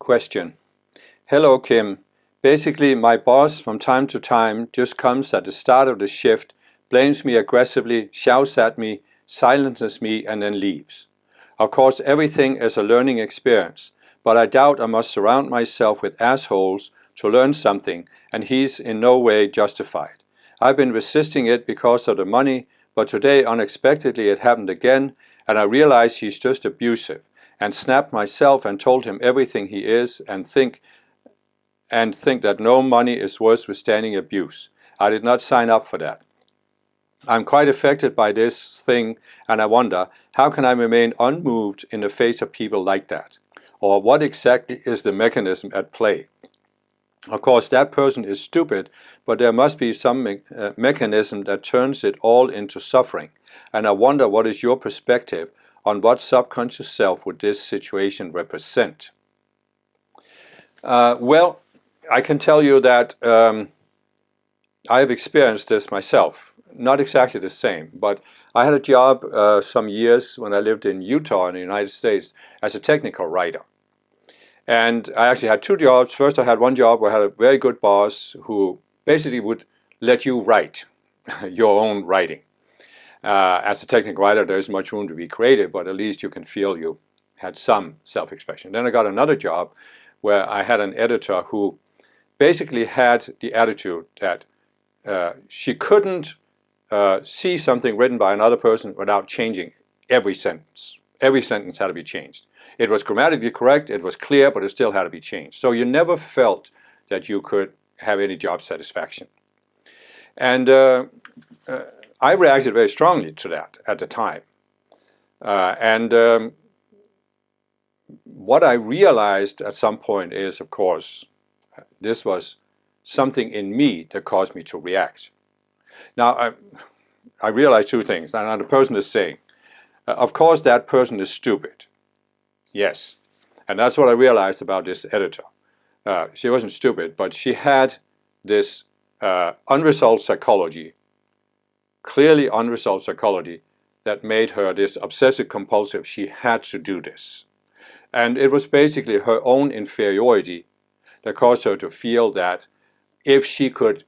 Question. Hello, Kim. Basically, my boss from time to time just comes at the start of the shift, blames me aggressively, shouts at me, silences me, and then leaves. Of course, everything is a learning experience, but I doubt I must surround myself with assholes to learn something, and he's in no way justified. I've been resisting it because of the money, but today unexpectedly it happened again, and I realized he's just abusive, and snapped myself and told him everything he is and think that no money is worth withstanding abuse. I did not sign up for that. I'm quite affected by this thing, and I wonder, how can I remain unmoved in the face of people like that? Or what exactly is the mechanism at play? Of course, that person is stupid, but there must be some mechanism that turns it all into suffering. And I wonder, what is your perspective on what subconscious self would this situation represent? Well, I can tell you that I have experienced this myself. Not exactly the same, but I had a job some years when I lived in Utah in the United States as a technical writer. And I actually had two jobs. First, I had one job where I had a very good boss who basically would let you write your own writing. As a technical writer, there isn't much room to be creative, but at least you can feel you had some self-expression. Then I got another job where I had an editor who basically had the attitude that she couldn't see something written by another person without changing every sentence. Every sentence had to be changed. It was grammatically correct, it was clear, but it still had to be changed. So you never felt that you could have any job satisfaction. And I reacted very strongly to that at the time. What I realized at some point is, of course, this was something in me that caused me to react. Now, I realized two things. Now, the person is saying, of course, that person is stupid. Yes. And that's what I realized about this editor. She wasn't stupid, but she had this unresolved psychology, clearly unresolved psychology, that made her this obsessive compulsive. She had to do this. And it was basically her own inferiority that caused her to feel that if she could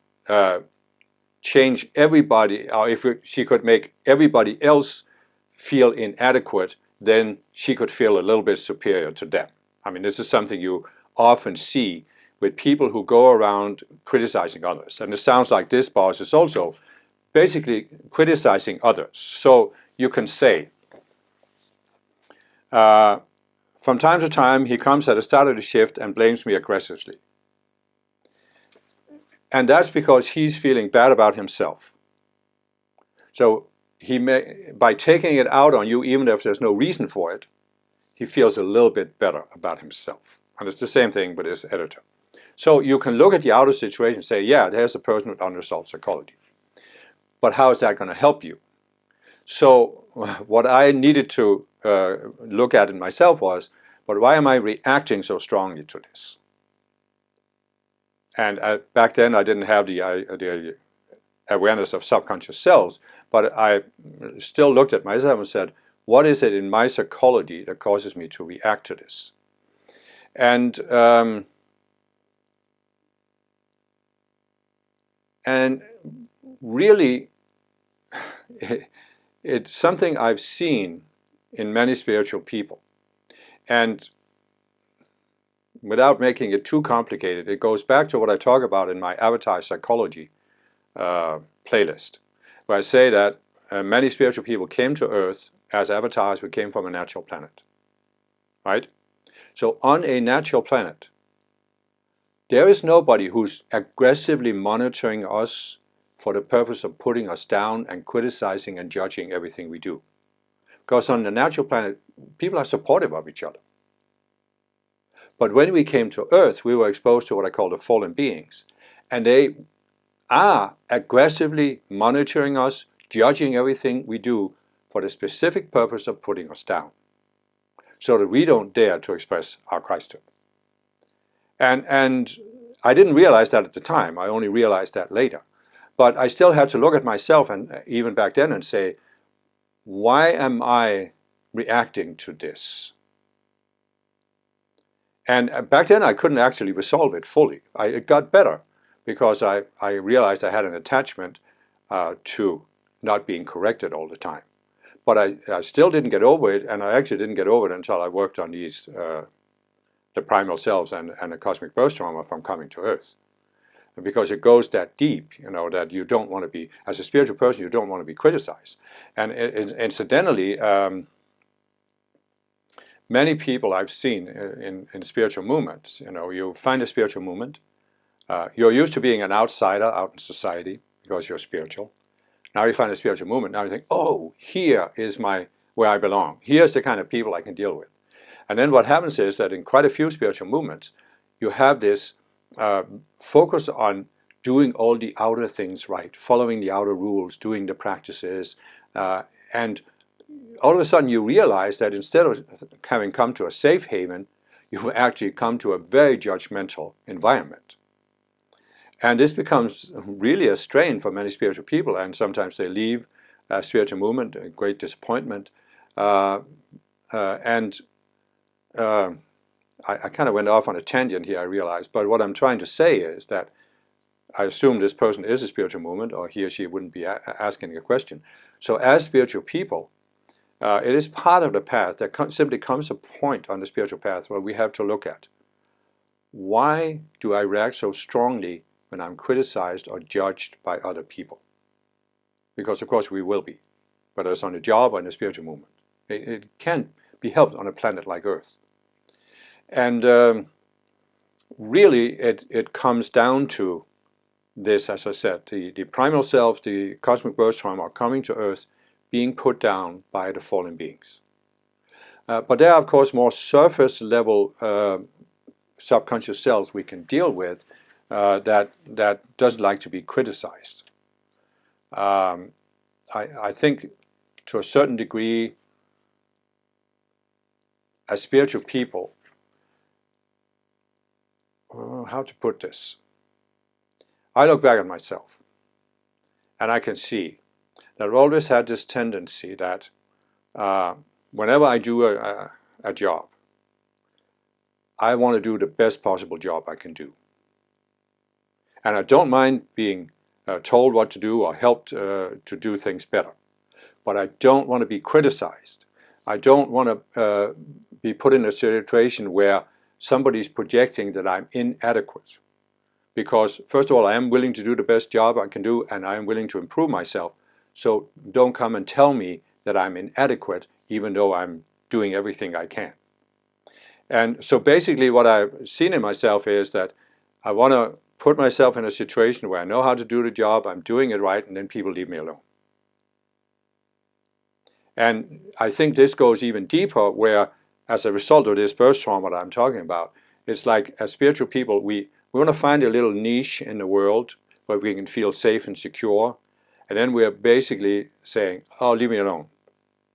change everybody, or if she could make everybody else feel inadequate, then she could feel a little bit superior to them. I mean, this is something you often see with people who go around criticizing others. And it sounds like this boss is also basically criticizing others. So you can say, from time to time, he comes at the start of the shift and blames me aggressively. And that's because he's feeling bad about himself. So by taking it out on you, even if there's no reason for it, he feels a little bit better about himself. And it's the same thing with his editor. So you can look at the outer situation and say, yeah, there's a person with unresolved psychology. But how is that going to help you? So what I needed to look at in myself was, but why am I reacting so strongly to this? And back then I didn't have the awareness of subconscious selves, but I still looked at myself and said, what is it in my psychology that causes me to react to this? And really, it's something I've seen in many spiritual people. And without making it too complicated, it goes back to what I talk about in my Avatar Psychology playlist, where I say that many spiritual people came to Earth as avatars who came from a natural planet. Right? So on a natural planet, there is nobody who's aggressively monitoring us for the purpose of putting us down and criticizing and judging everything we do. Because on the natural planet, people are supportive of each other. But when we came to Earth, we were exposed to what I call the fallen beings. And they are aggressively monitoring us, judging everything we do for the specific purpose of putting us down, so that we don't dare to express our Christhood. And I didn't realize that at the time. I only realized that later. But I still had to look at myself, and even back then, and say, why am I reacting to this? And back then I couldn't actually resolve it fully. It got better because I realized I had an attachment to not being corrected all the time. But I still didn't get over it, and I actually didn't get over it until I worked on these, the primal selves and the cosmic birth trauma from coming to Earth. Because it goes that deep, you know, that you don't want to be, as a spiritual person, you don't want to be criticized. And incidentally, many people I've seen in spiritual movements, you know, you find a spiritual movement, you're used to being an outsider out in society because you're spiritual. Now you find a spiritual movement, now you think, oh, here is where I belong. Here's the kind of people I can deal with. And then what happens is that in quite a few spiritual movements, you have this focus on doing all the outer things right, following the outer rules, doing the practices, and all of a sudden you realize that instead of having come to a safe haven, you've actually come to a very judgmental environment. And this becomes really a strain for many spiritual people, and sometimes they leave a spiritual movement, a great disappointment. I kind of went off on a tangent here, I realized, but what I'm trying to say is that I assume this person is a spiritual movement, or he or she wouldn't be asking a question. So as spiritual people, it is part of the path. There simply comes a point on the spiritual path where we have to look at, why do I react so strongly when I'm criticized or judged by other people? Because of course we will be, whether it's on a job or in a spiritual movement. It can't be helped on a planet like Earth. And really it comes down to this, as I said, the primal self, the cosmic birth trauma are coming to Earth, being put down by the fallen beings. But there are, of course, more surface level subconscious selves we can deal with that doesn't like to be criticized. I think to a certain degree, as spiritual people, how to put this? I look back at myself and I can see that I've always had this tendency that whenever I do a job, I want to do the best possible job I can do. And I don't mind being told what to do or helped to do things better. But I don't want to be criticized. I don't want to be put in a situation where somebody's projecting that I'm inadequate. Because first of all, I am willing to do the best job I can do, and I am willing to improve myself. So don't come and tell me that I'm inadequate, even though I'm doing everything I can. And so basically what I've seen in myself is that I want to put myself in a situation where I know how to do the job, I'm doing it right, and then people leave me alone. And I think this goes even deeper, where as a result of this birth trauma that I'm talking about, it's like as spiritual people, we want to find a little niche in the world where we can feel safe and secure. And then we're basically saying, oh, leave me alone.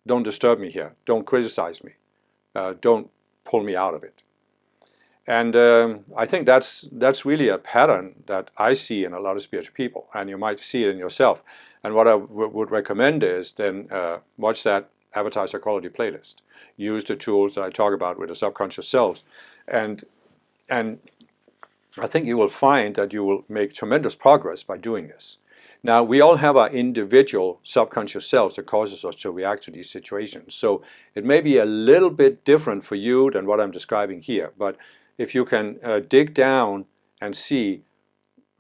Don't disturb me here. Don't criticize me. Don't pull me out of it. And I think that's really a pattern that I see in a lot of spiritual people, and you might see it in yourself. And what I would recommend is then watch that Avatar Psychology playlist. Use the tools that I talk about with the subconscious selves, and I think you will find that you will make tremendous progress by doing this. Now, we all have our individual subconscious selves that causes us to react to these situations. So it may be a little bit different for you than what I'm describing here, but if you can dig down and see,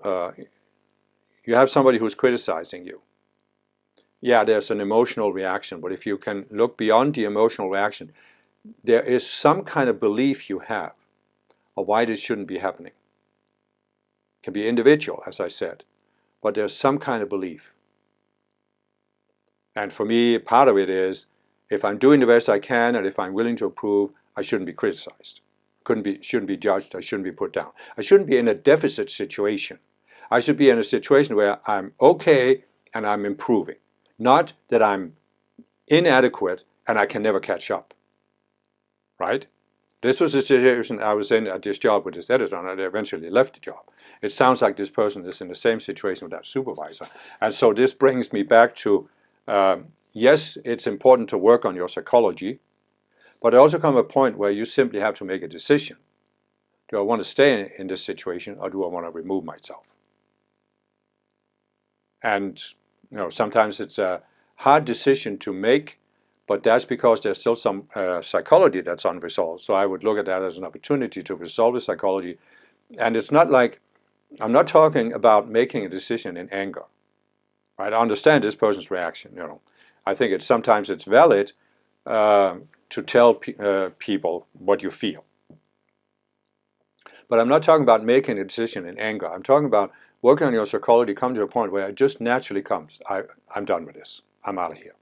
you have somebody who's criticizing you. Yeah, there's an emotional reaction, but if you can look beyond the emotional reaction, there is some kind of belief you have of why this shouldn't be happening. It can be individual, as I said, but there's some kind of belief. And for me, part of it is, if I'm doing the best I can and if I'm willing to improve, I shouldn't be criticized. Shouldn't be judged, I shouldn't be put down. I shouldn't be in a deficit situation. I should be in a situation where I'm okay and I'm improving. Not that I'm inadequate and I can never catch up. Right? This was the situation I was in at this job with this editor, and I eventually left the job. It sounds like this person is in the same situation with that supervisor. And so this brings me back to, yes, it's important to work on your psychology, but there also comes a point where you simply have to make a decision. Do I want to stay in this situation, or do I want to remove myself? And sometimes it's a hard decision to make, but that's because there's still some psychology that's unresolved. So I would look at that as an opportunity to resolve the psychology. And it's not like, I'm not talking about making a decision in anger. Right? I understand this person's reaction. I think sometimes it's valid to tell people what you feel. But I'm not talking about making a decision in anger. I'm talking about working on your psychology, come to a point where it just naturally comes. I'm done with this. I'm out of here.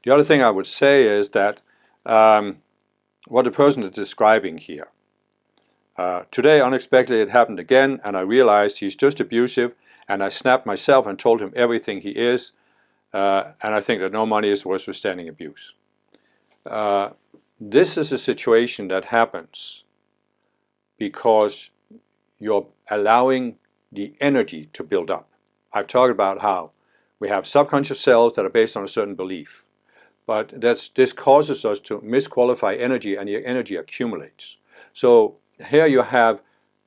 The other thing I would say is that what the person is describing here. Today, unexpectedly, it happened again, and I realized he's just abusive, and I snapped myself and told him everything he is, and I think that no money is worth withstanding abuse. This is a situation that happens because you're allowing the energy to build up. I've talked about how we have subconscious cells that are based on a certain belief, but this causes us to misqualify energy, and the energy accumulates. So here you have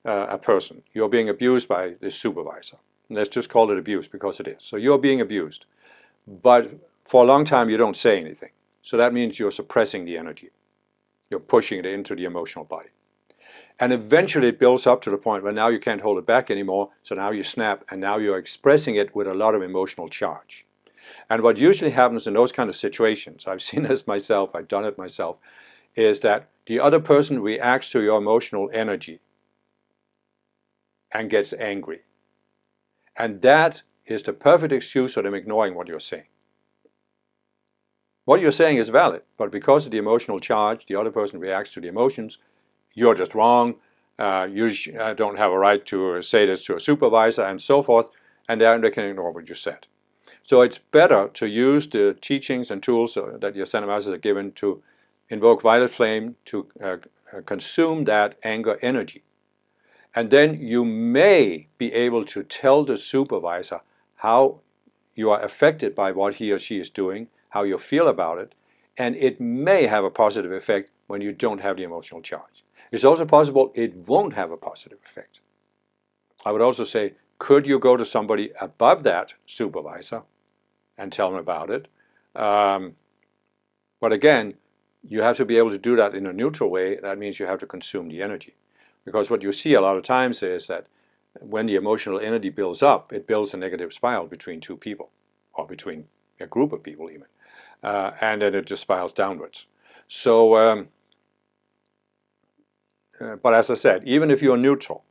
a person. You're being abused by this supervisor. Let's just call it abuse because it is. So you're being abused, but for a long time you don't say anything. So that means you're suppressing the energy. You're pushing it into the emotional body. And eventually it builds up to the point where now you can't hold it back anymore, so now you snap, and now you're expressing it with a lot of emotional charge. And what usually happens in those kind of situations, I've seen this myself, I've done it myself, is that the other person reacts to your emotional energy and gets angry. And that is the perfect excuse for them ignoring what you're saying. What you're saying is valid, but because of the emotional charge, the other person reacts to the emotions. You're just wrong, you don't have a right to say this to a supervisor, and so forth, and then they can ignore what you said. So it's better to use the teachings and tools that your Ascended Masters are given to invoke violet flame, to consume that anger energy. And then you may be able to tell the supervisor how you are affected by what he or she is doing, how you feel about it, and it may have a positive effect when you don't have the emotional charge. It's also possible it won't have a positive effect. I would also say, could you go to somebody above that supervisor and tell them about it? But again, you have to be able to do that in a neutral way. That means you have to consume the energy. Because what you see a lot of times is that when the emotional energy builds up, it builds a negative spiral between two people, or between a group of people even. And then it just spirals downwards. So, but as I said, even if you're neutral,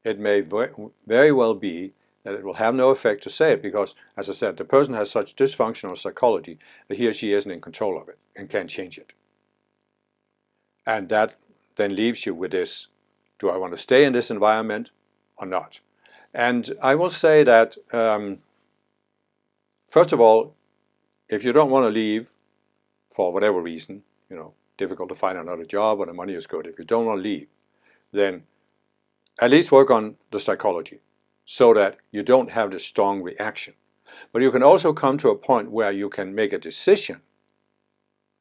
it may very well be that it will have no effect to say it because, as I said, the person has such dysfunctional psychology that he or she isn't in control of it and can't change it. And that then leaves you with this, do I want to stay in this environment or not? And I will say that, first of all, if you don't want to leave for whatever reason, difficult to find another job or the money is good, if you don't want to leave, then at least work on the psychology so that you don't have this strong reaction. But you can also come to a point where you can make a decision,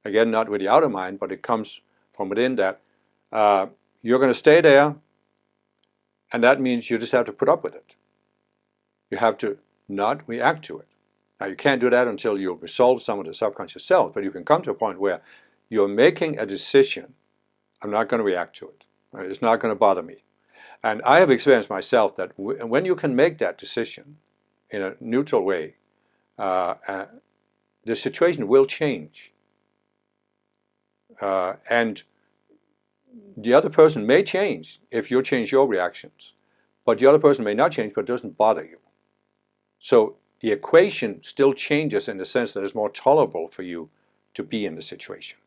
again, not with the outer mind, but it comes from within, that you're going to stay there, and that means you just have to put up with it. You have to not react to it. Now, you can't do that until you resolve some of the subconscious self, but you can come to a point where you're making a decision. I'm not going to react to it. It's not going to bother me. And I have experienced myself that when you can make that decision in a neutral way, the situation will change. And the other person may change if you change your reactions, but the other person may not change, but it doesn't bother you. So the equation still changes in the sense that it's more tolerable for you to be in the situation.